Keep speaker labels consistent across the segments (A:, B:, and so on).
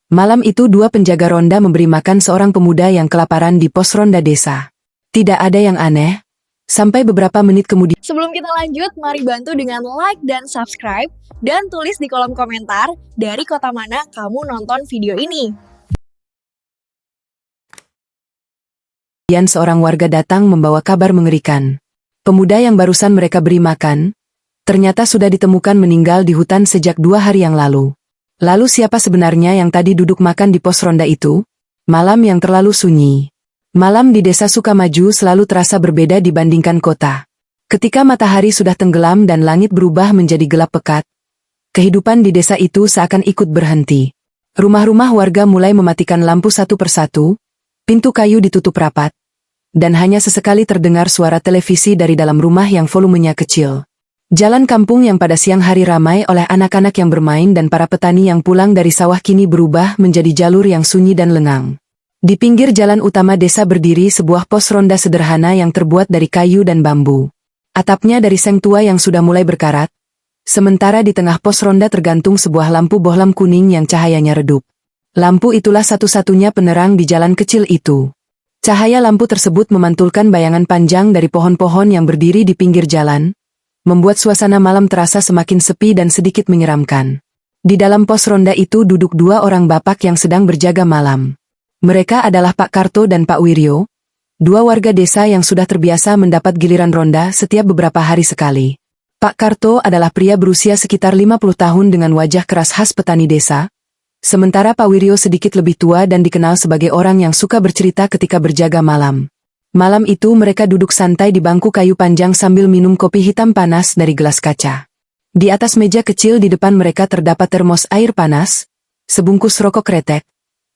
A: Malam itu dua penjaga ronda memberi makan seorang pemuda yang kelaparan di pos ronda desa. Tidak ada yang aneh. Sampai beberapa menit kemudian.
B: Sebelum kita lanjut, mari bantu dengan like dan subscribe, dan tulis di kolom komentar dari kota mana kamu nonton video ini.
A: Seorang warga datang membawa kabar mengerikan. Pemuda yang barusan mereka beri makan, ternyata sudah ditemukan meninggal di hutan sejak 2 hari yang lalu. Lalu siapa sebenarnya yang tadi duduk makan di pos ronda itu? Malam yang terlalu sunyi. Malam di desa Sukamaju selalu terasa berbeda dibandingkan kota. Ketika matahari sudah tenggelam dan langit berubah menjadi gelap pekat, kehidupan di desa itu seakan ikut berhenti. Rumah-rumah warga mulai mematikan lampu satu persatu, pintu kayu ditutup rapat, dan hanya sesekali terdengar suara televisi dari dalam rumah yang volumenya kecil. Jalan kampung yang pada siang hari ramai oleh anak-anak yang bermain dan para petani yang pulang dari sawah kini berubah menjadi jalur yang sunyi dan lengang. Di pinggir jalan utama desa berdiri sebuah pos ronda sederhana yang terbuat dari kayu dan bambu. Atapnya dari seng tua yang sudah mulai berkarat, sementara di tengah pos ronda tergantung sebuah lampu bohlam kuning yang cahayanya redup. Lampu itulah satu-satunya penerang di jalan kecil itu. Cahaya lampu tersebut memantulkan bayangan panjang dari pohon-pohon yang berdiri di pinggir jalan, membuat suasana malam terasa semakin sepi dan sedikit menyeramkan. Di dalam pos ronda itu duduk 2 orang bapak yang sedang berjaga malam. Mereka adalah Pak Karto dan Pak Wiryo, 2 warga desa yang sudah terbiasa mendapat giliran ronda setiap beberapa hari sekali. Pak Karto adalah pria berusia sekitar 50 tahun dengan wajah keras khas petani desa, sementara Pak Wiryo sedikit lebih tua dan dikenal sebagai orang yang suka bercerita ketika berjaga malam. Malam itu mereka duduk santai di bangku kayu panjang sambil minum kopi hitam panas dari gelas kaca. Di atas meja kecil di depan mereka terdapat termos air panas, sebungkus rokok kretek,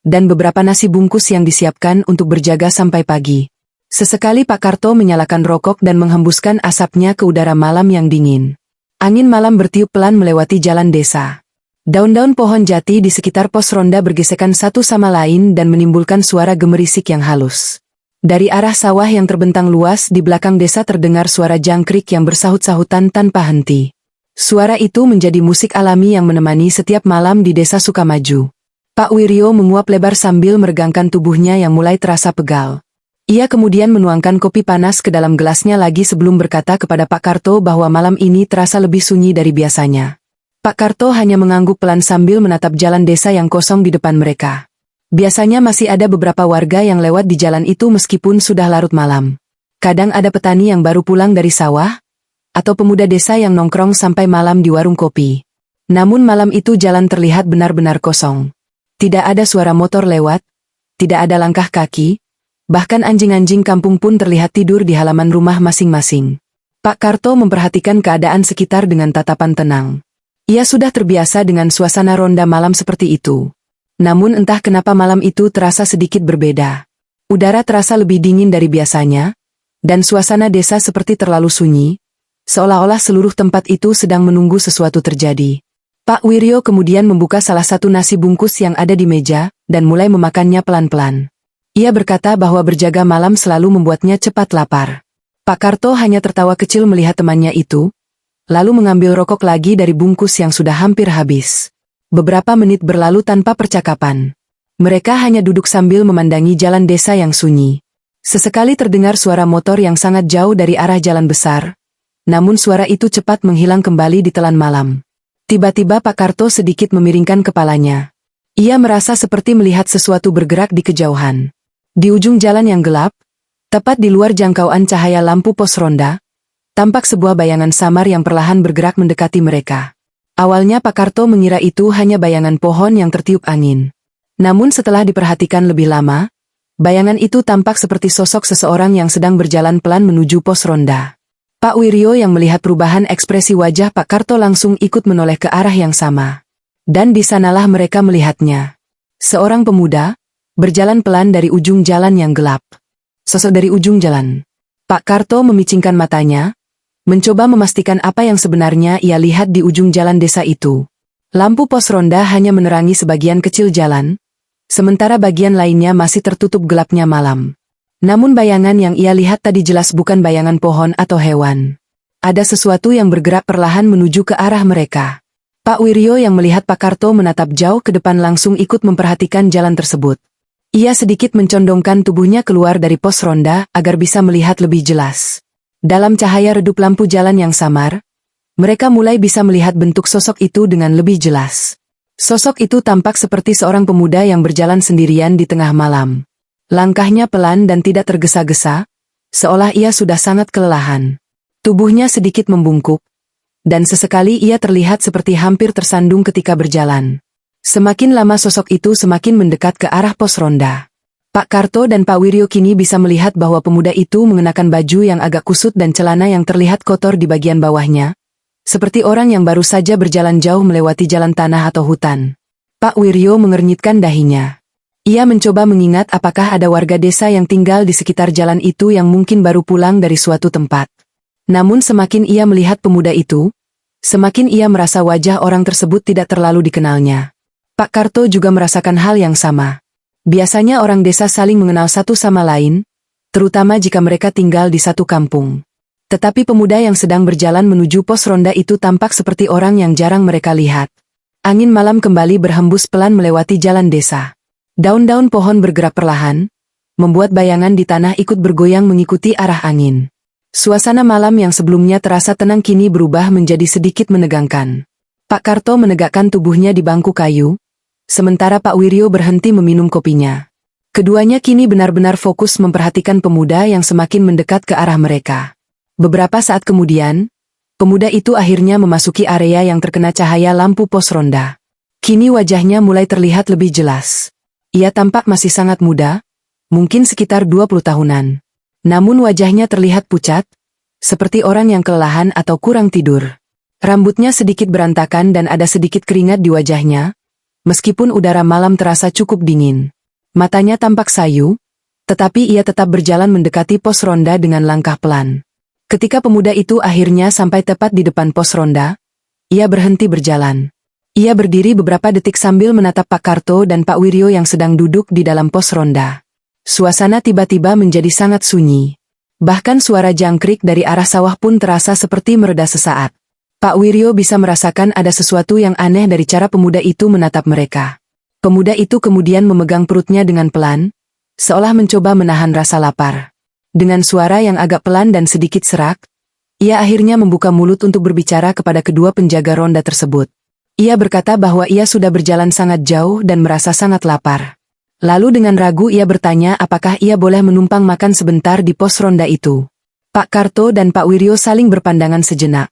A: dan beberapa nasi bungkus yang disiapkan untuk berjaga sampai pagi. Sesekali Pak Karto menyalakan rokok dan menghembuskan asapnya ke udara malam yang dingin. Angin malam bertiup pelan melewati jalan desa. Daun-daun pohon jati di sekitar pos ronda bergesekan satu sama lain dan menimbulkan suara gemerisik yang halus. Dari arah sawah yang terbentang luas di belakang desa terdengar suara jangkrik yang bersahut-sahutan tanpa henti. Suara itu menjadi musik alami yang menemani setiap malam di desa Sukamaju. Pak Wiryo menguap lebar sambil meregangkan tubuhnya yang mulai terasa pegal. Ia kemudian menuangkan kopi panas ke dalam gelasnya lagi sebelum berkata kepada Pak Karto bahwa malam ini terasa lebih sunyi dari biasanya. Pak Karto hanya mengangguk pelan sambil menatap jalan desa yang kosong di depan mereka. Biasanya masih ada beberapa warga yang lewat di jalan itu meskipun sudah larut malam. Kadang ada petani yang baru pulang dari sawah, atau pemuda desa yang nongkrong sampai malam di warung kopi. Namun malam itu jalan terlihat benar-benar kosong. Tidak ada suara motor lewat, tidak ada langkah kaki, bahkan anjing-anjing kampung pun terlihat tidur di halaman rumah masing-masing. Pak Karto memperhatikan keadaan sekitar dengan tatapan tenang. Ia sudah terbiasa dengan suasana ronda malam seperti itu. Namun entah kenapa malam itu terasa sedikit berbeda. Udara terasa lebih dingin dari biasanya, dan suasana desa seperti terlalu sunyi, seolah-olah seluruh tempat itu sedang menunggu sesuatu terjadi. Pak Wiryo kemudian membuka salah satu nasi bungkus yang ada di meja, dan mulai memakannya pelan-pelan. Ia berkata bahwa berjaga malam selalu membuatnya cepat lapar. Pak Karto hanya tertawa kecil melihat temannya itu, lalu mengambil rokok lagi dari bungkus yang sudah hampir habis. Beberapa menit berlalu tanpa percakapan. Mereka hanya duduk sambil memandangi jalan desa yang sunyi. Sesekali terdengar suara motor yang sangat jauh dari arah jalan besar, namun suara itu cepat menghilang kembali di telan malam. Tiba-tiba Pak Karto sedikit memiringkan kepalanya. Ia merasa seperti melihat sesuatu bergerak di kejauhan. Di ujung jalan yang gelap, tepat di luar jangkauan cahaya lampu pos ronda, tampak sebuah bayangan samar yang perlahan bergerak mendekati mereka. Awalnya Pak Karto mengira itu hanya bayangan pohon yang tertiup angin. Namun setelah diperhatikan lebih lama, bayangan itu tampak seperti sosok seseorang yang sedang berjalan pelan menuju pos ronda. Pak Wiryo yang melihat perubahan ekspresi wajah Pak Karto langsung ikut menoleh ke arah yang sama. Dan di sanalah mereka melihatnya. Seorang pemuda, berjalan pelan dari ujung jalan yang gelap. Sosok dari ujung jalan. Pak Karto memicingkan matanya, mencoba memastikan apa yang sebenarnya ia lihat di ujung jalan desa itu. Lampu pos ronda hanya menerangi sebagian kecil jalan, sementara bagian lainnya masih tertutup gelapnya malam. Namun bayangan yang ia lihat tadi jelas bukan bayangan pohon atau hewan. Ada sesuatu yang bergerak perlahan menuju ke arah mereka. Pak Wiryo yang melihat Pak Karto menatap jauh ke depan langsung ikut memperhatikan jalan tersebut. Ia sedikit mencondongkan tubuhnya keluar dari pos ronda agar bisa melihat lebih jelas. Dalam cahaya redup lampu jalan yang samar, mereka mulai bisa melihat bentuk sosok itu dengan lebih jelas. Sosok itu tampak seperti seorang pemuda yang berjalan sendirian di tengah malam. Langkahnya pelan dan tidak tergesa-gesa, seolah ia sudah sangat kelelahan. Tubuhnya sedikit membungkuk, dan sesekali ia terlihat seperti hampir tersandung ketika berjalan. Semakin lama sosok itu semakin mendekat ke arah pos ronda. Pak Karto dan Pak Wiryo kini bisa melihat bahwa pemuda itu mengenakan baju yang agak kusut dan celana yang terlihat kotor di bagian bawahnya, seperti orang yang baru saja berjalan jauh melewati jalan tanah atau hutan. Pak Wiryo mengernyitkan dahinya. Ia mencoba mengingat apakah ada warga desa yang tinggal di sekitar jalan itu yang mungkin baru pulang dari suatu tempat. Namun semakin ia melihat pemuda itu, semakin ia merasa wajah orang tersebut tidak terlalu dikenalnya. Pak Karto juga merasakan hal yang sama. Biasanya orang desa saling mengenal satu sama lain, terutama jika mereka tinggal di satu kampung. Tetapi pemuda yang sedang berjalan menuju pos ronda itu tampak seperti orang yang jarang mereka lihat. Angin malam kembali berhembus pelan melewati jalan desa. Daun-daun pohon bergerak perlahan, membuat bayangan di tanah ikut bergoyang mengikuti arah angin. Suasana malam yang sebelumnya terasa tenang kini berubah menjadi sedikit menegangkan. Pak Karto menegakkan tubuhnya di bangku kayu, sementara Pak Wiryo berhenti meminum kopinya. Keduanya kini benar-benar fokus memperhatikan pemuda yang semakin mendekat ke arah mereka. Beberapa saat kemudian, pemuda itu akhirnya memasuki area yang terkena cahaya lampu pos ronda. Kini wajahnya mulai terlihat lebih jelas. Ia tampak masih sangat muda, mungkin sekitar 20 tahunan. Namun wajahnya terlihat pucat, seperti orang yang kelelahan atau kurang tidur. Rambutnya sedikit berantakan dan ada sedikit keringat di wajahnya, meskipun udara malam terasa cukup dingin. Matanya tampak sayu, tetapi ia tetap berjalan mendekati pos ronda dengan langkah pelan. Ketika pemuda itu akhirnya sampai tepat di depan pos ronda, ia berhenti berjalan. Ia berdiri beberapa detik sambil menatap Pak Karto dan Pak Wiryo yang sedang duduk di dalam pos ronda. Suasana tiba-tiba menjadi sangat sunyi. Bahkan suara jangkrik dari arah sawah pun terasa seperti mereda sesaat. Pak Wiryo bisa merasakan ada sesuatu yang aneh dari cara pemuda itu menatap mereka. Pemuda itu kemudian memegang perutnya dengan pelan, seolah mencoba menahan rasa lapar. Dengan suara yang agak pelan dan sedikit serak, ia akhirnya membuka mulut untuk berbicara kepada kedua penjaga ronda tersebut. Ia berkata bahwa ia sudah berjalan sangat jauh dan merasa sangat lapar. Lalu dengan ragu ia bertanya apakah ia boleh menumpang makan sebentar di pos ronda itu. Pak Karto dan Pak Wiryo saling berpandangan sejenak.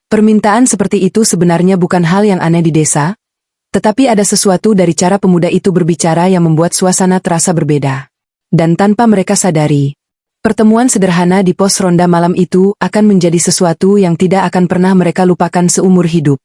A: Permintaan seperti itu sebenarnya bukan hal yang aneh di desa, tetapi ada sesuatu dari cara pemuda itu berbicara yang membuat suasana terasa berbeda. Dan tanpa mereka sadari, pertemuan sederhana di pos ronda malam itu akan menjadi sesuatu yang tidak akan pernah mereka lupakan seumur hidup.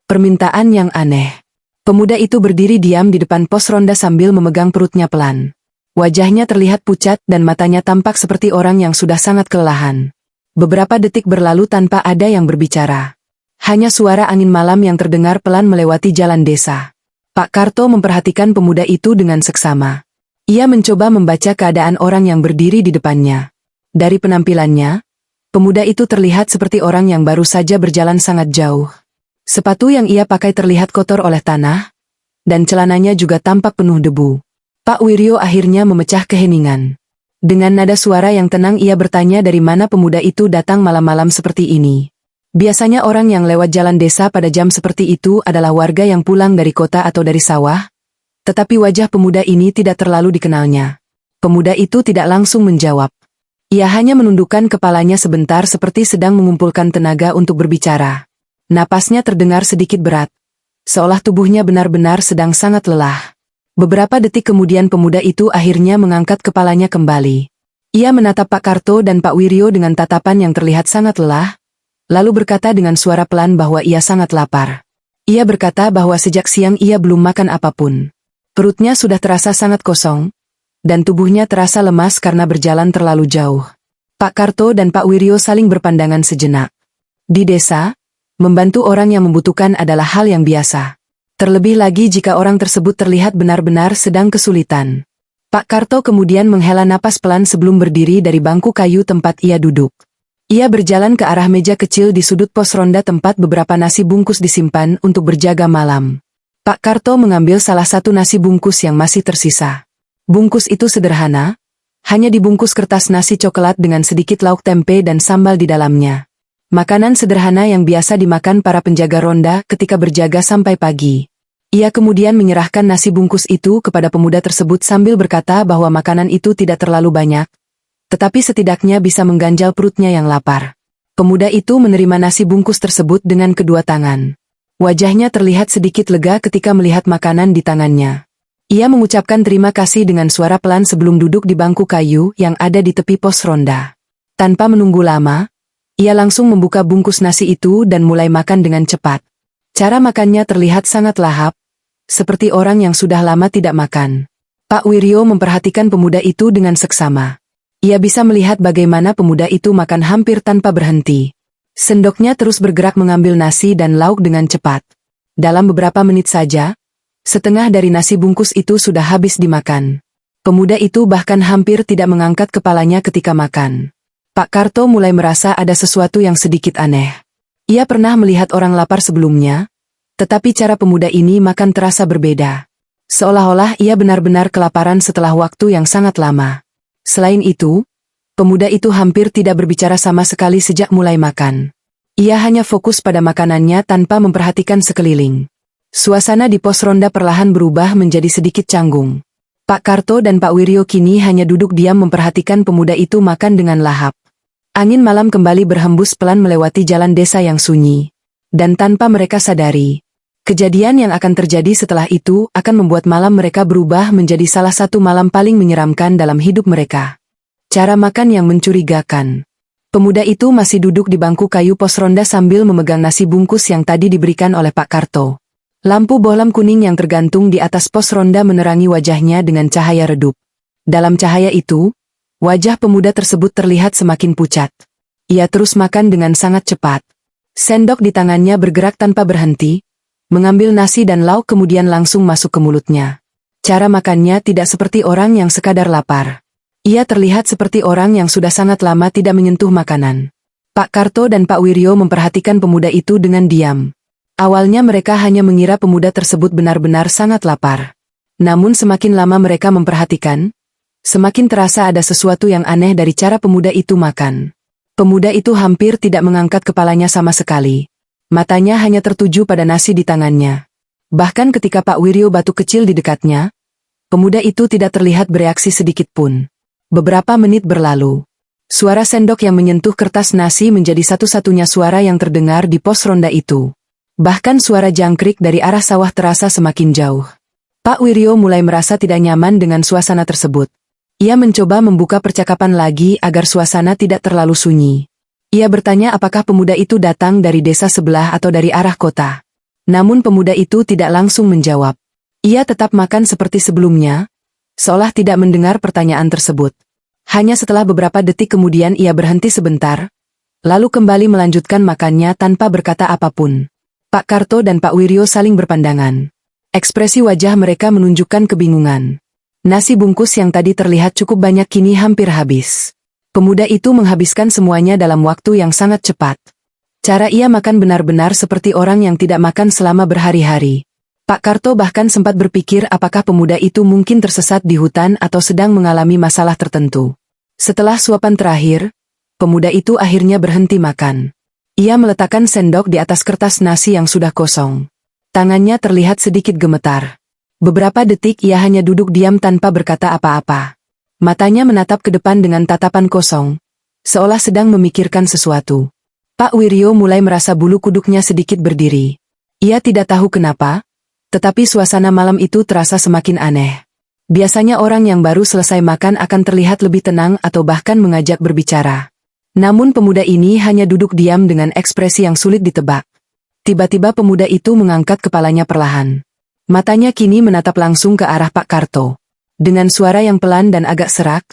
A: Permintaan yang aneh. Pemuda itu berdiri diam di depan pos ronda sambil memegang perutnya pelan. Wajahnya terlihat pucat dan matanya tampak seperti orang yang sudah sangat kelelahan. Beberapa detik berlalu tanpa ada yang berbicara. Hanya suara angin malam yang terdengar pelan melewati jalan desa. Pak Karto memperhatikan pemuda itu dengan seksama. Ia mencoba membaca keadaan orang yang berdiri di depannya. Dari penampilannya, pemuda itu terlihat seperti orang yang baru saja berjalan sangat jauh. Sepatu yang ia pakai terlihat kotor oleh tanah, dan celananya juga tampak penuh debu. Pak Wiryo akhirnya memecah keheningan. Dengan nada suara yang tenang ia bertanya dari mana pemuda itu datang malam-malam seperti ini. Biasanya orang yang lewat jalan desa pada jam seperti itu adalah warga yang pulang dari kota atau dari sawah, tetapi wajah pemuda ini tidak terlalu dikenalnya. Pemuda itu tidak langsung menjawab. Ia hanya menundukkan kepalanya sebentar seperti sedang mengumpulkan tenaga untuk berbicara. Napasnya terdengar sedikit berat, seolah tubuhnya benar-benar sedang sangat lelah. Beberapa detik kemudian pemuda itu akhirnya mengangkat kepalanya kembali. Ia menatap Pak Karto dan Pak Wiryo dengan tatapan yang terlihat sangat lelah, lalu berkata dengan suara pelan bahwa ia sangat lapar. Ia berkata bahwa sejak siang ia belum makan apapun. Perutnya sudah terasa sangat kosong, dan tubuhnya terasa lemas karena berjalan terlalu jauh. Pak Karto dan Pak Wiryo saling berpandangan sejenak. Di desa, membantu orang yang membutuhkan adalah hal yang biasa. Terlebih lagi jika orang tersebut terlihat benar-benar sedang kesulitan. Pak Karto kemudian menghela napas pelan sebelum berdiri dari bangku kayu tempat ia duduk. Ia berjalan ke arah meja kecil di sudut pos ronda tempat beberapa nasi bungkus disimpan untuk berjaga malam. Pak Karto mengambil salah satu nasi bungkus yang masih tersisa. Bungkus itu sederhana, hanya dibungkus kertas nasi coklat dengan sedikit lauk tempe dan sambal di dalamnya. Makanan sederhana yang biasa dimakan para penjaga ronda ketika berjaga sampai pagi. Ia kemudian menyerahkan nasi bungkus itu kepada pemuda tersebut sambil berkata bahwa makanan itu tidak terlalu banyak, tetapi setidaknya bisa mengganjal perutnya yang lapar. Pemuda itu menerima nasi bungkus tersebut dengan kedua tangan. Wajahnya terlihat sedikit lega ketika melihat makanan di tangannya. Ia mengucapkan terima kasih dengan suara pelan sebelum duduk di bangku kayu yang ada di tepi pos ronda. Tanpa menunggu lama, ia langsung membuka bungkus nasi itu dan mulai makan dengan cepat. Cara makannya terlihat sangat lahap, seperti orang yang sudah lama tidak makan. Pak Wiryo memperhatikan pemuda itu dengan seksama. Ia bisa melihat bagaimana pemuda itu makan hampir tanpa berhenti. Sendoknya terus bergerak mengambil nasi dan lauk dengan cepat. Dalam beberapa menit saja, setengah dari nasi bungkus itu sudah habis dimakan. Pemuda itu bahkan hampir tidak mengangkat kepalanya ketika makan. Pak Karto mulai merasa ada sesuatu yang sedikit aneh. Ia pernah melihat orang lapar sebelumnya, tetapi cara pemuda ini makan terasa berbeda. Seolah-olah ia benar-benar kelaparan setelah waktu yang sangat lama. Selain itu, pemuda itu hampir tidak berbicara sama sekali sejak mulai makan. Ia hanya fokus pada makanannya tanpa memperhatikan sekeliling. Suasana di pos ronda perlahan berubah menjadi sedikit canggung. Pak Karto dan Pak Wiryo kini hanya duduk diam memperhatikan pemuda itu makan dengan lahap. Angin malam kembali berhembus pelan melewati jalan desa yang sunyi. Dan tanpa mereka sadari, kejadian yang akan terjadi setelah itu akan membuat malam mereka berubah menjadi salah satu malam paling menyeramkan dalam hidup mereka. Cara makan yang mencurigakan. Pemuda itu masih duduk di bangku kayu pos ronda sambil memegang nasi bungkus yang tadi diberikan oleh Pak Karto. Lampu bohlam kuning yang tergantung di atas pos ronda menerangi wajahnya dengan cahaya redup. Dalam cahaya itu, wajah pemuda tersebut terlihat semakin pucat. Ia terus makan dengan sangat cepat. Sendok di tangannya bergerak tanpa berhenti, mengambil nasi dan lauk kemudian langsung masuk ke mulutnya. Cara makannya tidak seperti orang yang sekadar lapar. Ia terlihat seperti orang yang sudah sangat lama tidak menyentuh makanan. Pak Karto dan Pak Wiryo memperhatikan pemuda itu dengan diam. Awalnya mereka hanya mengira pemuda tersebut benar-benar sangat lapar. Namun semakin lama mereka memperhatikan, semakin terasa ada sesuatu yang aneh dari cara pemuda itu makan. Pemuda itu hampir tidak mengangkat kepalanya sama sekali. Matanya hanya tertuju pada nasi di tangannya. Bahkan ketika Pak Wiryo batuk kecil di dekatnya, pemuda itu tidak terlihat bereaksi sedikit pun. Beberapa menit berlalu. Suara sendok yang menyentuh kertas nasi menjadi satu-satunya suara yang terdengar di pos ronda itu. Bahkan suara jangkrik dari arah sawah terasa semakin jauh. Pak Wiryo mulai merasa tidak nyaman dengan suasana tersebut. Ia mencoba membuka percakapan lagi agar suasana tidak terlalu sunyi. Ia bertanya apakah pemuda itu datang dari desa sebelah atau dari arah kota. Namun pemuda itu tidak langsung menjawab. Ia tetap makan seperti sebelumnya, seolah tidak mendengar pertanyaan tersebut. Hanya setelah beberapa detik kemudian ia berhenti sebentar, lalu kembali melanjutkan makannya tanpa berkata apapun. Pak Karto dan Pak Wiryo saling berpandangan. Ekspresi wajah mereka menunjukkan kebingungan. Nasi bungkus yang tadi terlihat cukup banyak kini hampir habis. Pemuda itu menghabiskan semuanya dalam waktu yang sangat cepat. Cara ia makan benar-benar seperti orang yang tidak makan selama berhari-hari. Pak Karto bahkan sempat berpikir apakah pemuda itu mungkin tersesat di hutan atau sedang mengalami masalah tertentu. Setelah suapan terakhir, pemuda itu akhirnya berhenti makan. Ia meletakkan sendok di atas kertas nasi yang sudah kosong. Tangannya terlihat sedikit gemetar. Beberapa detik ia hanya duduk diam tanpa berkata apa-apa. Matanya menatap ke depan dengan tatapan kosong, seolah sedang memikirkan sesuatu. Pak Wiryo mulai merasa bulu kuduknya sedikit berdiri. Ia tidak tahu kenapa, tetapi suasana malam itu terasa semakin aneh. Biasanya orang yang baru selesai makan akan terlihat lebih tenang atau bahkan mengajak berbicara. Namun pemuda ini hanya duduk diam dengan ekspresi yang sulit ditebak. Tiba-tiba pemuda itu mengangkat kepalanya perlahan. Matanya kini menatap langsung ke arah Pak Karto. Dengan suara yang pelan dan agak serak,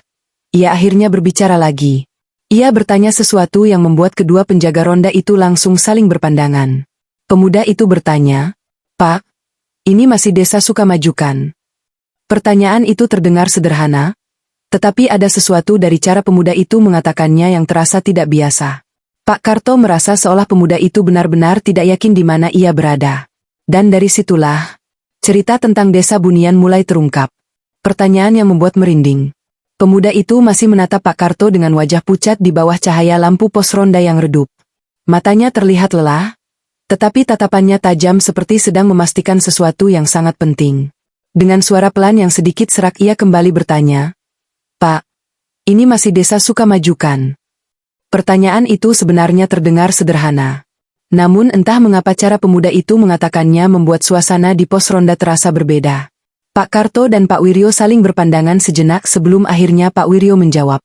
A: ia akhirnya berbicara lagi. Ia bertanya sesuatu yang membuat kedua penjaga ronda itu langsung saling berpandangan. Pemuda itu bertanya, "Pak, ini masih desa Sukamajukan?" Pertanyaan itu terdengar sederhana, Tetapi ada sesuatu dari cara pemuda itu mengatakannya yang terasa tidak biasa. Pak Karto merasa seolah pemuda itu benar-benar tidak yakin di mana ia berada. Dan dari situlah, cerita tentang desa Bunian mulai terungkap. Pertanyaan yang membuat merinding. Pemuda itu masih menatap Pak Karto dengan wajah pucat di bawah cahaya lampu pos ronda yang redup. Matanya terlihat lelah, tetapi tatapannya tajam seperti sedang memastikan sesuatu yang sangat penting. Dengan suara pelan yang sedikit serak ia kembali bertanya, "Pak, ini masih desa Sukamajukan kan?" Pertanyaan itu sebenarnya terdengar sederhana. Namun entah mengapa cara pemuda itu mengatakannya membuat suasana di pos ronda terasa berbeda. Pak Karto dan Pak Wiryo saling berpandangan sejenak sebelum akhirnya Pak Wiryo menjawab.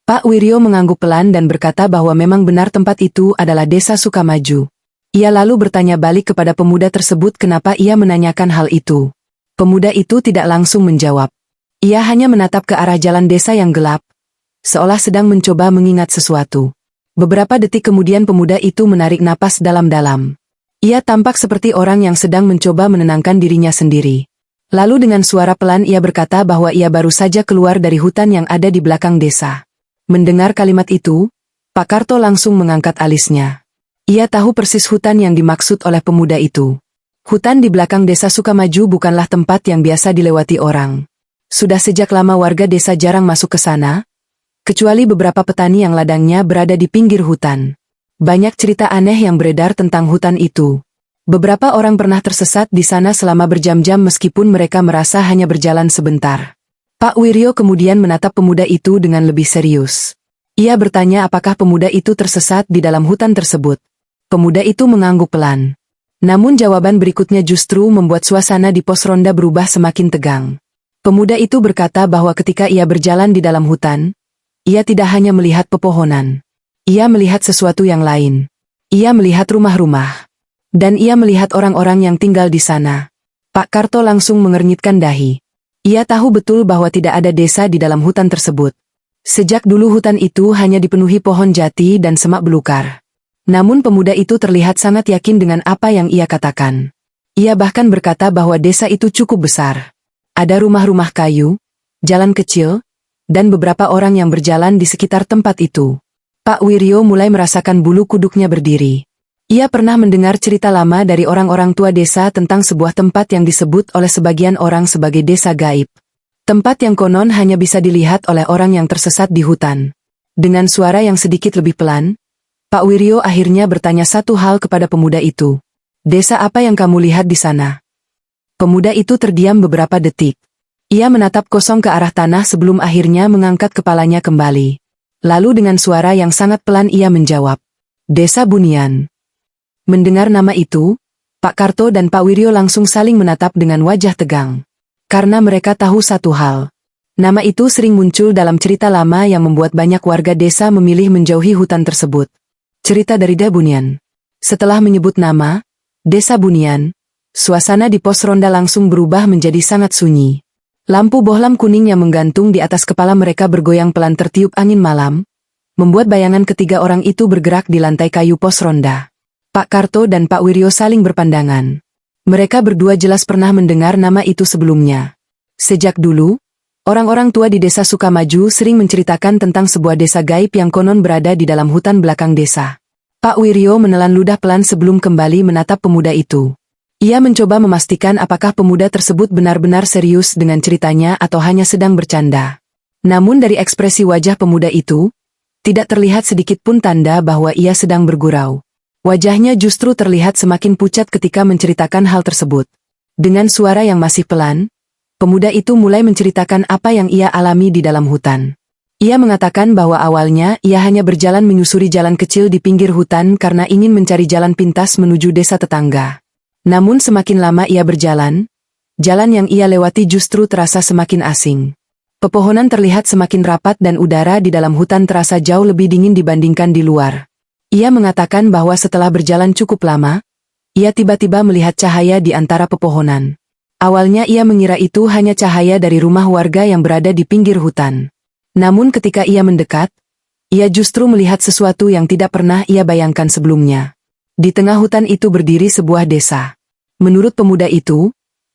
A: Pak Wiryo mengangguk pelan dan berkata bahwa memang benar tempat itu adalah desa Sukamaju. Ia lalu bertanya balik kepada pemuda tersebut kenapa ia menanyakan hal itu. Pemuda itu tidak langsung menjawab. Ia hanya menatap ke arah jalan desa yang gelap, seolah sedang mencoba mengingat sesuatu. Beberapa detik kemudian pemuda itu menarik napas dalam-dalam. Ia tampak seperti orang yang sedang mencoba menenangkan dirinya sendiri. Lalu dengan suara pelan ia berkata bahwa ia baru saja keluar dari hutan yang ada di belakang desa. Mendengar kalimat itu, Pak Karto langsung mengangkat alisnya. Ia tahu persis hutan yang dimaksud oleh pemuda itu. Hutan di belakang desa Sukamaju bukanlah tempat yang biasa dilewati orang. Sudah sejak lama warga desa jarang masuk ke sana, kecuali beberapa petani yang ladangnya berada di pinggir hutan. Banyak cerita aneh yang beredar tentang hutan itu. Beberapa orang pernah tersesat di sana selama berjam-jam meskipun mereka merasa hanya berjalan sebentar. Pak Wiryo kemudian menatap pemuda itu dengan lebih serius. Ia bertanya apakah pemuda itu tersesat di dalam hutan tersebut. Pemuda itu mengangguk pelan. Namun jawaban berikutnya justru membuat suasana di pos ronda berubah semakin tegang. Pemuda itu berkata bahwa ketika ia berjalan di dalam hutan, ia tidak hanya melihat pepohonan. Ia melihat sesuatu yang lain. Ia melihat rumah-rumah. Dan ia melihat orang-orang yang tinggal di sana. Pak Karto langsung mengernyitkan dahi. Ia tahu betul bahwa tidak ada desa di dalam hutan tersebut. Sejak dulu hutan itu hanya dipenuhi pohon jati dan semak belukar. Namun pemuda itu terlihat sangat yakin dengan apa yang ia katakan. Ia bahkan berkata bahwa desa itu cukup besar. Ada rumah-rumah kayu, jalan kecil, dan beberapa orang yang berjalan di sekitar tempat itu. Pak Wiryo mulai merasakan bulu kuduknya berdiri. Ia pernah mendengar cerita lama dari orang-orang tua desa tentang sebuah tempat yang disebut oleh sebagian orang sebagai desa gaib. Tempat yang konon hanya bisa dilihat oleh orang yang tersesat di hutan. Dengan suara yang sedikit lebih pelan, Pak Wiryo akhirnya bertanya satu hal kepada pemuda itu. Desa apa yang kamu lihat di sana? Pemuda itu terdiam beberapa detik. Ia menatap kosong ke arah tanah sebelum akhirnya mengangkat kepalanya kembali. Lalu dengan suara yang sangat pelan ia menjawab. Desa Bunian. Mendengar nama itu, Pak Karto dan Pak Wiryo langsung saling menatap dengan wajah tegang. Karena mereka tahu satu hal. Nama itu sering muncul dalam cerita lama yang membuat banyak warga desa memilih menjauhi hutan tersebut. Cerita dari Desa Bunian. Setelah menyebut nama, Desa Bunian, suasana di pos ronda langsung berubah menjadi sangat sunyi. Lampu bohlam kuning yang menggantung di atas kepala mereka bergoyang pelan tertiup angin malam, membuat bayangan ketiga orang itu bergerak di lantai kayu pos ronda. Pak Karto dan Pak Wiryo saling berpandangan. Mereka berdua jelas pernah mendengar nama itu sebelumnya. Sejak dulu, orang-orang tua di desa Sukamaju sering menceritakan tentang sebuah desa gaib yang konon berada di dalam hutan belakang desa. Pak Wiryo menelan ludah pelan sebelum kembali menatap pemuda itu. Ia mencoba memastikan apakah pemuda tersebut benar-benar serius dengan ceritanya atau hanya sedang bercanda. Namun dari ekspresi wajah pemuda itu, tidak terlihat sedikit pun tanda bahwa ia sedang bergurau. Wajahnya justru terlihat semakin pucat ketika menceritakan hal tersebut. Dengan suara yang masih pelan, pemuda itu mulai menceritakan apa yang ia alami di dalam hutan. Ia mengatakan bahwa awalnya ia hanya berjalan menyusuri jalan kecil di pinggir hutan karena ingin mencari jalan pintas menuju desa tetangga. Namun semakin lama ia berjalan, jalan yang ia lewati justru terasa semakin asing. Pepohonan terlihat semakin rapat dan udara di dalam hutan terasa jauh lebih dingin dibandingkan di luar. Ia mengatakan bahwa setelah berjalan cukup lama, ia tiba-tiba melihat cahaya di antara pepohonan. Awalnya ia mengira itu hanya cahaya dari rumah warga yang berada di pinggir hutan. Namun ketika ia mendekat, ia justru melihat sesuatu yang tidak pernah ia bayangkan sebelumnya. Di tengah hutan itu berdiri sebuah desa. Menurut pemuda itu,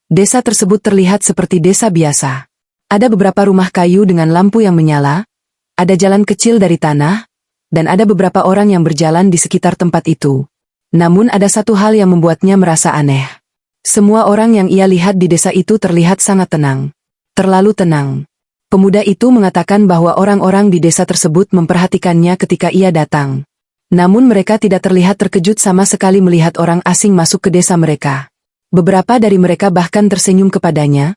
A: desa tersebut terlihat seperti desa biasa. Ada beberapa rumah kayu dengan lampu yang menyala, ada jalan kecil dari tanah, dan ada beberapa orang yang berjalan di sekitar tempat itu. Namun ada satu hal yang membuatnya merasa aneh. Semua orang yang ia lihat di desa itu terlihat sangat tenang. Terlalu tenang. Pemuda itu mengatakan bahwa orang-orang di desa tersebut memperhatikannya ketika ia datang. Namun mereka tidak terlihat terkejut sama sekali melihat orang asing masuk ke desa mereka. Beberapa dari mereka bahkan tersenyum kepadanya,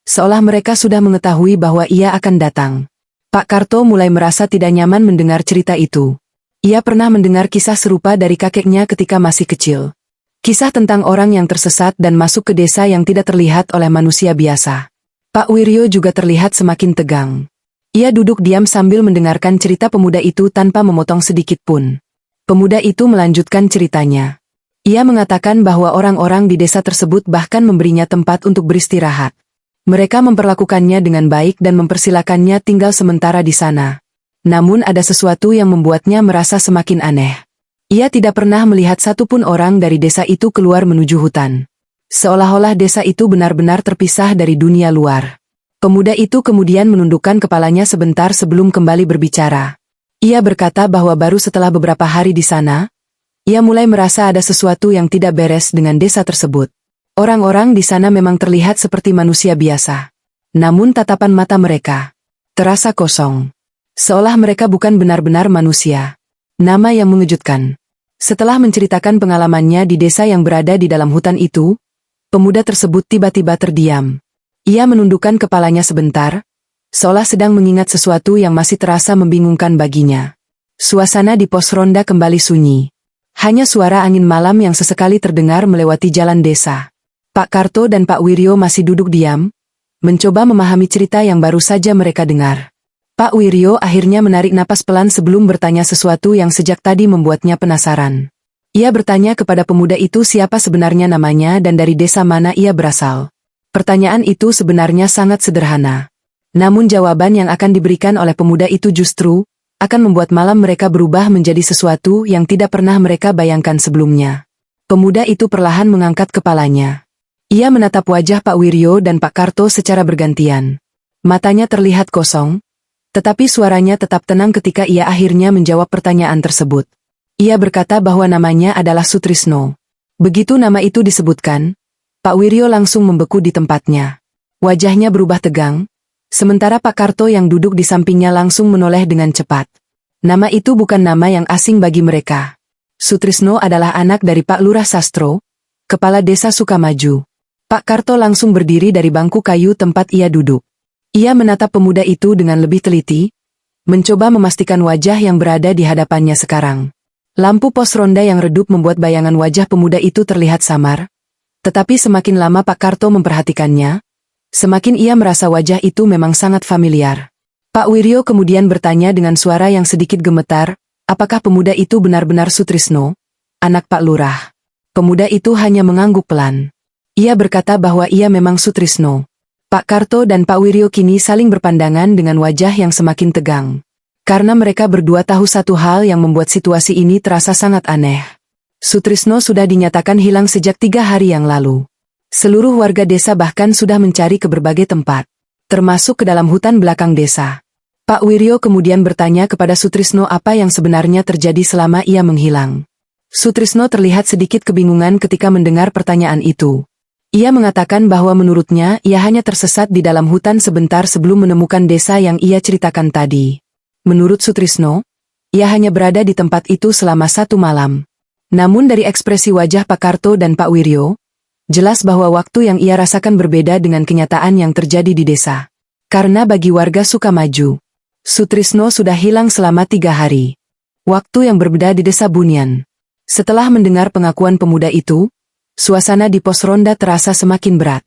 A: seolah mereka sudah mengetahui bahwa ia akan datang. Pak Karto mulai merasa tidak nyaman mendengar cerita itu. Ia pernah mendengar kisah serupa dari kakeknya ketika masih kecil. Kisah tentang orang yang tersesat dan masuk ke desa yang tidak terlihat oleh manusia biasa. Pak Wiryo juga terlihat semakin tegang. Ia duduk diam sambil mendengarkan cerita pemuda itu tanpa memotong sedikit pun. Pemuda itu melanjutkan ceritanya. Ia mengatakan bahwa orang-orang di desa tersebut bahkan memberinya tempat untuk beristirahat. Mereka memperlakukannya dengan baik dan mempersilakannya tinggal sementara di sana. Namun ada sesuatu yang membuatnya merasa semakin aneh. Ia tidak pernah melihat satupun orang dari desa itu keluar menuju hutan. Seolah-olah desa itu benar-benar terpisah dari dunia luar. Pemuda itu kemudian menundukkan kepalanya sebentar sebelum kembali berbicara. Ia berkata bahwa baru setelah beberapa hari di sana, ia mulai merasa ada sesuatu yang tidak beres dengan desa tersebut. Orang-orang di sana memang terlihat seperti manusia biasa. Namun tatapan mata mereka terasa kosong. Seolah mereka bukan benar-benar manusia. Nama yang mengejutkan. Setelah menceritakan pengalamannya di desa yang berada di dalam hutan itu, pemuda tersebut tiba-tiba terdiam. Ia menundukkan kepalanya sebentar, seolah sedang mengingat sesuatu yang masih terasa membingungkan baginya. Suasana di pos ronda kembali sunyi. Hanya suara angin malam yang sesekali terdengar melewati jalan desa. Pak Karto dan Pak Wiryo masih duduk diam, mencoba memahami cerita yang baru saja mereka dengar. Pak Wiryo akhirnya menarik napas pelan sebelum bertanya sesuatu yang sejak tadi membuatnya penasaran. Ia bertanya kepada pemuda itu siapa sebenarnya namanya dan dari desa mana ia berasal. Pertanyaan itu sebenarnya sangat sederhana. Namun jawaban yang akan diberikan oleh pemuda itu justru akan membuat malam mereka berubah menjadi sesuatu yang tidak pernah mereka bayangkan sebelumnya. Pemuda itu perlahan mengangkat kepalanya. Ia menatap wajah Pak Wiryo dan Pak Karto secara bergantian. Matanya terlihat kosong, tetapi suaranya tetap tenang ketika ia akhirnya menjawab pertanyaan tersebut. Ia berkata bahwa namanya adalah Sutrisno. Begitu nama itu disebutkan, Pak Wiryo langsung membeku di tempatnya. Wajahnya berubah tegang, sementara Pak Karto yang duduk di sampingnya langsung menoleh dengan cepat. Nama itu bukan nama yang asing bagi mereka. Sutrisno adalah anak dari Pak Lurah Sastro, Kepala Desa Sukamaju. Pak Karto langsung berdiri dari bangku kayu tempat ia duduk. Ia menatap pemuda itu dengan lebih teliti, mencoba memastikan wajah yang berada di hadapannya sekarang. Lampu pos ronda yang redup membuat bayangan wajah pemuda itu terlihat samar, tetapi semakin lama Pak Karto memperhatikannya, semakin ia merasa wajah itu memang sangat familiar. Pak Wiryo kemudian bertanya dengan suara yang sedikit gemetar, apakah pemuda itu benar-benar Sutrisno, anak Pak Lurah? Pemuda itu hanya mengangguk pelan. Ia berkata bahwa ia memang Sutrisno. Pak Karto dan Pak Wiryo kini saling berpandangan dengan wajah yang semakin tegang. Karena mereka berdua tahu satu hal yang membuat situasi ini terasa sangat aneh. Sutrisno sudah dinyatakan hilang sejak 3 hari yang lalu. Seluruh warga desa bahkan sudah mencari ke berbagai tempat, termasuk ke dalam hutan belakang desa. Pak Wiryo kemudian bertanya kepada Sutrisno apa yang sebenarnya terjadi selama ia menghilang. Sutrisno terlihat sedikit kebingungan ketika mendengar pertanyaan itu. Ia mengatakan bahwa menurutnya ia hanya tersesat di dalam hutan sebentar sebelum menemukan desa yang ia ceritakan tadi. Menurut Sutrisno, ia hanya berada di tempat itu selama 1 malam. Namun dari ekspresi wajah Pak Karto dan Pak Wiryo, jelas bahwa waktu yang ia rasakan berbeda dengan kenyataan yang terjadi di desa. Karena bagi warga Sukamaju, Sutrisno sudah hilang selama 3 hari. Waktu yang berbeda di desa Bunyan. Setelah mendengar pengakuan pemuda itu, suasana di pos ronda terasa semakin berat.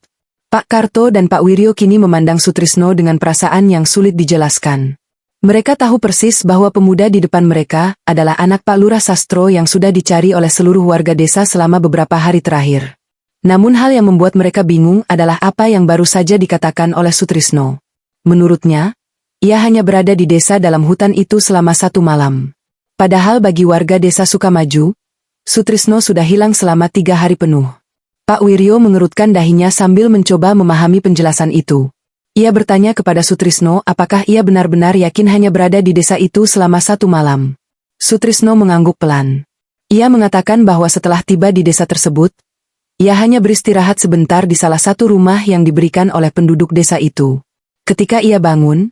A: Pak Karto dan Pak Wiryo kini memandang Sutrisno dengan perasaan yang sulit dijelaskan. Mereka tahu persis bahwa pemuda di depan mereka adalah anak Pak Lurah Sastro yang sudah dicari oleh seluruh warga desa selama beberapa hari terakhir. Namun hal yang membuat mereka bingung adalah apa yang baru saja dikatakan oleh Sutrisno. Menurutnya, ia hanya berada di desa dalam hutan itu selama 1 malam. Padahal bagi warga desa Sukamaju, Sutrisno sudah hilang selama 3 hari penuh. Pak Wiryo mengerutkan dahinya sambil mencoba memahami penjelasan itu. Ia bertanya kepada Sutrisno apakah ia benar-benar yakin hanya berada di desa itu selama 1 malam. Sutrisno mengangguk pelan. Ia mengatakan bahwa setelah tiba di desa tersebut, ia hanya beristirahat sebentar di salah satu rumah yang diberikan oleh penduduk desa itu. Ketika ia bangun,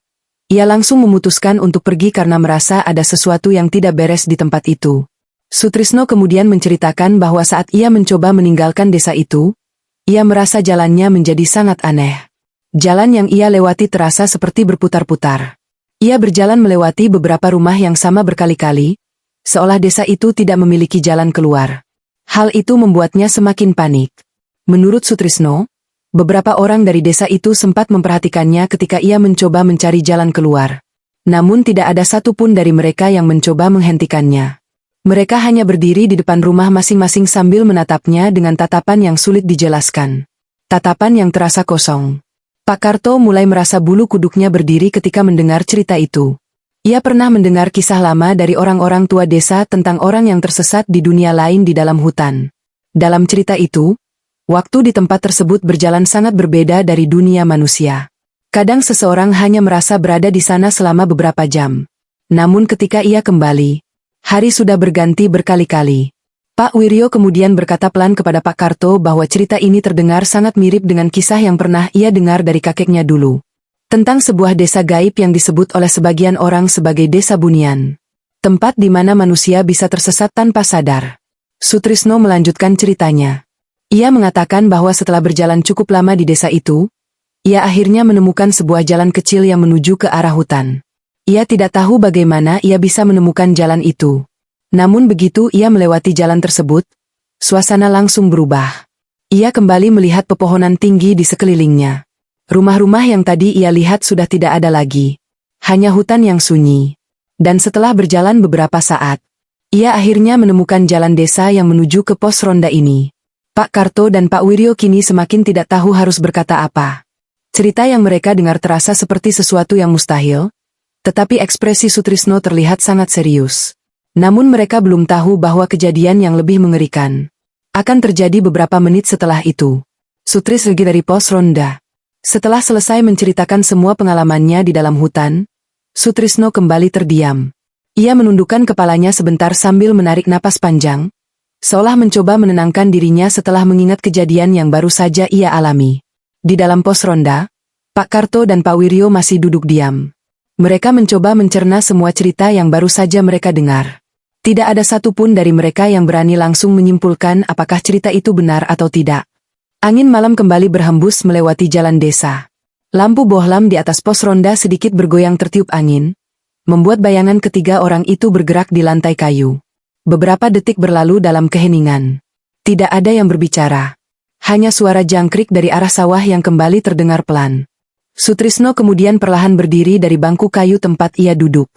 A: ia langsung memutuskan untuk pergi karena merasa ada sesuatu yang tidak beres di tempat itu. Sutrisno kemudian menceritakan bahwa saat ia mencoba meninggalkan desa itu, ia merasa jalannya menjadi sangat aneh. Jalan yang ia lewati terasa seperti berputar-putar. Ia berjalan melewati beberapa rumah yang sama berkali-kali, seolah desa itu tidak memiliki jalan keluar. Hal itu membuatnya semakin panik. Menurut Sutrisno, beberapa orang dari desa itu sempat memperhatikannya ketika ia mencoba mencari jalan keluar. Namun tidak ada satupun dari mereka yang mencoba menghentikannya. Mereka hanya berdiri di depan rumah masing-masing sambil menatapnya dengan tatapan yang sulit dijelaskan. Tatapan yang terasa kosong. Pak Karto mulai merasa bulu kuduknya berdiri ketika mendengar cerita itu. Ia pernah mendengar kisah lama dari orang-orang tua desa tentang orang yang tersesat di dunia lain di dalam hutan. Dalam cerita itu, waktu di tempat tersebut berjalan sangat berbeda dari dunia manusia. Kadang seseorang hanya merasa berada di sana selama beberapa jam. Namun ketika ia kembali, hari sudah berganti berkali-kali. Pak Wiryo kemudian berkata pelan kepada Pak Karto bahwa cerita ini terdengar sangat mirip dengan kisah yang pernah ia dengar dari kakeknya dulu. Tentang sebuah desa gaib yang disebut oleh sebagian orang sebagai desa bunian. Tempat di mana manusia bisa tersesat tanpa sadar. Sutrisno melanjutkan ceritanya. Ia mengatakan bahwa setelah berjalan cukup lama di desa itu, ia akhirnya menemukan sebuah jalan kecil yang menuju ke arah hutan. Ia tidak tahu bagaimana ia bisa menemukan jalan itu. Namun begitu ia melewati jalan tersebut, suasana langsung berubah. Ia kembali melihat pepohonan tinggi di sekelilingnya. Rumah-rumah yang tadi ia lihat sudah tidak ada lagi. Hanya hutan yang sunyi. Dan setelah berjalan beberapa saat, ia akhirnya menemukan jalan desa yang menuju ke pos ronda ini. Pak Karto dan Pak Wiryo kini semakin tidak tahu harus berkata apa. Cerita yang mereka dengar terasa seperti sesuatu yang mustahil, tetapi ekspresi Sutrisno terlihat sangat serius. Namun mereka belum tahu bahwa kejadian yang lebih mengerikan akan terjadi beberapa menit setelah itu. Sutris lagi dari pos ronda. Setelah selesai menceritakan semua pengalamannya di dalam hutan, Sutrisno kembali terdiam. Ia menundukkan kepalanya sebentar sambil menarik napas panjang, seolah mencoba menenangkan dirinya setelah mengingat kejadian yang baru saja ia alami. Di dalam pos ronda, Pak Karto dan Pak Wiryo masih duduk diam. Mereka mencoba mencerna semua cerita yang baru saja mereka dengar. Tidak ada satupun dari mereka yang berani langsung menyimpulkan apakah cerita itu benar atau tidak. Angin malam kembali berhembus melewati jalan desa. Lampu bohlam di atas pos ronda sedikit bergoyang tertiup angin, membuat bayangan ketiga orang itu bergerak di lantai kayu. Beberapa detik berlalu dalam keheningan. Tidak ada yang berbicara. Hanya suara jangkrik dari arah sawah yang kembali terdengar pelan. Sutrisno kemudian perlahan berdiri dari bangku kayu tempat ia duduk.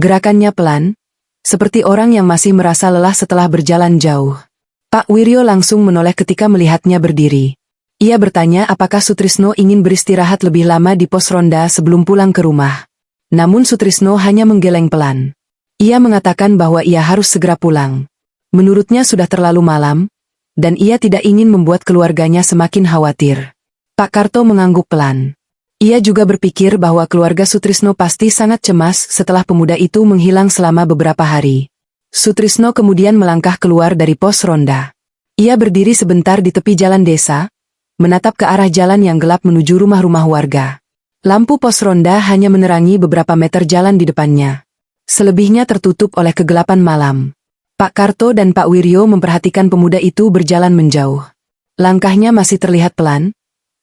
A: Gerakannya pelan, seperti orang yang masih merasa lelah setelah berjalan jauh. Pak Wiryo langsung menoleh ketika melihatnya berdiri. Ia bertanya apakah Sutrisno ingin beristirahat lebih lama di pos ronda sebelum pulang ke rumah. Namun Sutrisno hanya menggeleng pelan. Ia mengatakan bahwa ia harus segera pulang. Menurutnya sudah terlalu malam, dan ia tidak ingin membuat keluarganya semakin khawatir. Pak Karto mengangguk pelan. Ia juga berpikir bahwa keluarga Sutrisno pasti sangat cemas setelah pemuda itu menghilang selama beberapa hari. Sutrisno kemudian melangkah keluar dari pos ronda. Ia berdiri sebentar di tepi jalan desa, menatap ke arah jalan yang gelap menuju rumah-rumah warga. Lampu pos ronda hanya menerangi beberapa meter jalan di depannya. Selebihnya tertutup oleh kegelapan malam. Pak Karto dan Pak Wiryo memperhatikan pemuda itu berjalan menjauh. Langkahnya masih terlihat pelan,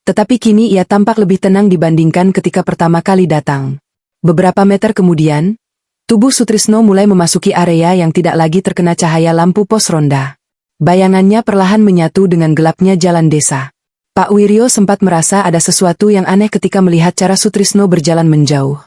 A: tetapi kini ia tampak lebih tenang dibandingkan ketika pertama kali datang. Beberapa meter kemudian, tubuh Sutrisno mulai memasuki area yang tidak lagi terkena cahaya lampu pos ronda. Bayangannya perlahan menyatu dengan gelapnya jalan desa. Pak Wiryo sempat merasa ada sesuatu yang aneh ketika melihat cara Sutrisno berjalan menjauh.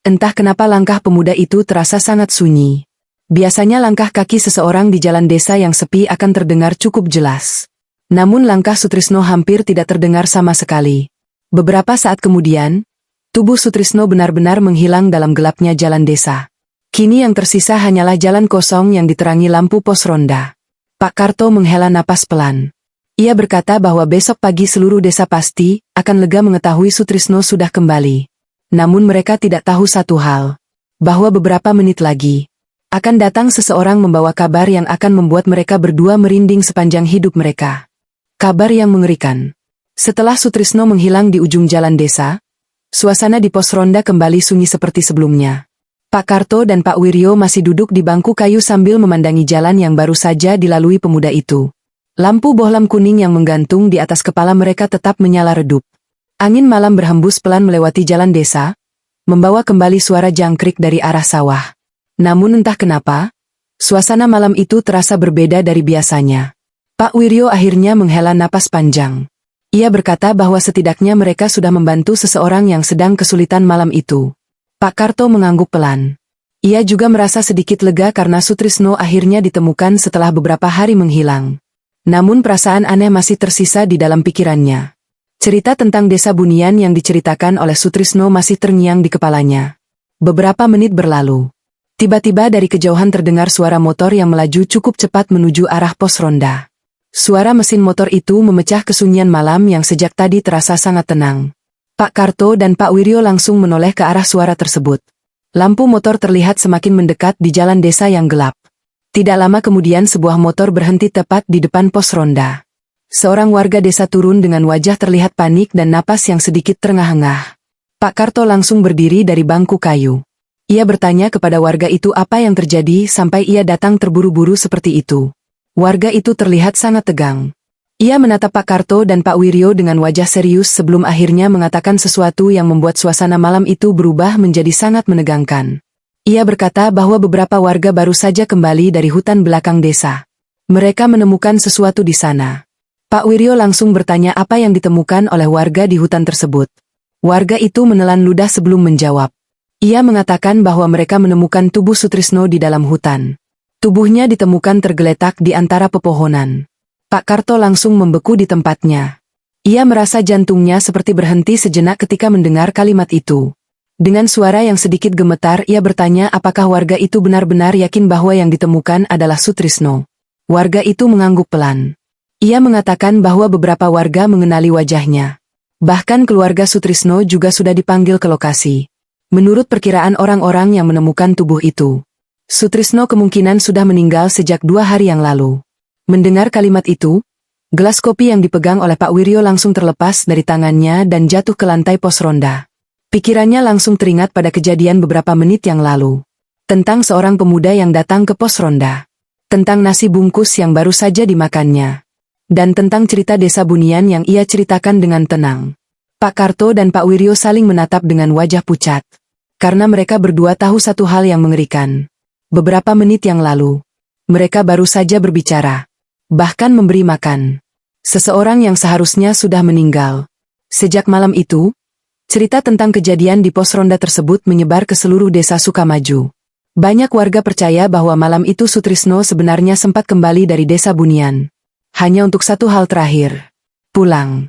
A: Entah kenapa langkah pemuda itu terasa sangat sunyi. Biasanya langkah kaki seseorang di jalan desa yang sepi akan terdengar cukup jelas. Namun langkah Sutrisno hampir tidak terdengar sama sekali. Beberapa saat kemudian, tubuh Sutrisno benar-benar menghilang dalam gelapnya jalan desa. Kini yang tersisa hanyalah jalan kosong yang diterangi lampu pos ronda. Pak Karto menghela napas pelan. Ia berkata bahwa besok pagi seluruh desa pasti akan lega mengetahui Sutrisno sudah kembali. Namun mereka tidak tahu satu hal, bahwa beberapa menit lagi akan datang seseorang membawa kabar yang akan membuat mereka berdua merinding sepanjang hidup mereka. Kabar yang mengerikan. Setelah Sutrisno menghilang di ujung jalan desa, suasana di pos ronda kembali sunyi seperti sebelumnya. Pak Karto dan Pak Wiryo masih duduk di bangku kayu sambil memandangi jalan yang baru saja dilalui pemuda itu. Lampu bohlam kuning yang menggantung di atas kepala mereka tetap menyala redup. Angin malam berhembus pelan melewati jalan desa, membawa kembali suara jangkrik dari arah sawah. Namun entah kenapa, suasana malam itu terasa berbeda dari biasanya. Pak Wiryo akhirnya menghela napas panjang. Ia berkata bahwa setidaknya mereka sudah membantu seseorang yang sedang kesulitan malam itu. Pak Karto mengangguk pelan. Ia juga merasa sedikit lega karena Sutrisno akhirnya ditemukan setelah beberapa hari menghilang. Namun perasaan aneh masih tersisa di dalam pikirannya. Cerita tentang desa Bunian yang diceritakan oleh Sutrisno masih terngiang di kepalanya. Beberapa menit berlalu. Tiba-tiba dari kejauhan terdengar suara motor yang melaju cukup cepat menuju arah pos ronda. Suara mesin motor itu memecah kesunyian malam yang sejak tadi terasa sangat tenang. Pak Karto dan Pak Wiryo langsung menoleh ke arah suara tersebut. Lampu motor terlihat semakin mendekat di jalan desa yang gelap. Tidak lama kemudian sebuah motor berhenti tepat di depan pos ronda. Seorang warga desa turun dengan wajah terlihat panik dan napas yang sedikit terengah-engah. Pak Karto langsung berdiri dari bangku kayu. Ia bertanya kepada warga itu apa yang terjadi sampai ia datang terburu-buru seperti itu. Warga itu terlihat sangat tegang. Ia menatap Pak Karto dan Pak Wiryo dengan wajah serius sebelum akhirnya mengatakan sesuatu yang membuat suasana malam itu berubah menjadi sangat menegangkan. Ia berkata bahwa beberapa warga baru saja kembali dari hutan belakang desa. Mereka menemukan sesuatu di sana. Pak Wiryo langsung bertanya apa yang ditemukan oleh warga di hutan tersebut. Warga itu menelan ludah sebelum menjawab. Ia mengatakan bahwa mereka menemukan tubuh Sutrisno di dalam hutan. Tubuhnya ditemukan tergeletak di antara pepohonan. Pak Karto langsung membeku di tempatnya. Ia merasa jantungnya seperti berhenti sejenak ketika mendengar kalimat itu. Dengan suara yang sedikit gemetar ia bertanya apakah warga itu benar-benar yakin bahwa yang ditemukan adalah Sutrisno. Warga itu mengangguk pelan. Ia mengatakan bahwa beberapa warga mengenali wajahnya. Bahkan keluarga Sutrisno juga sudah dipanggil ke lokasi. Menurut perkiraan orang-orang yang menemukan tubuh itu, Sutrisno kemungkinan sudah meninggal sejak 2 hari yang lalu. Mendengar kalimat itu, gelas kopi yang dipegang oleh Pak Wiryo langsung terlepas dari tangannya dan jatuh ke lantai pos ronda. Pikirannya langsung teringat pada kejadian beberapa menit yang lalu. Tentang seorang pemuda yang datang ke pos ronda. Tentang nasi bungkus yang baru saja dimakannya. Dan tentang cerita desa Bunian yang ia ceritakan dengan tenang. Pak Karto dan Pak Wiryo saling menatap dengan wajah pucat. Karena mereka berdua tahu satu hal yang mengerikan. Beberapa menit yang lalu, mereka baru saja berbicara. Bahkan memberi makan. Seseorang yang seharusnya sudah meninggal. Sejak malam itu, cerita tentang kejadian di pos ronda tersebut menyebar ke seluruh desa Sukamaju. Banyak warga percaya bahwa malam itu Sutrisno sebenarnya sempat kembali dari desa Bunian. Hanya untuk satu hal terakhir. Pulang.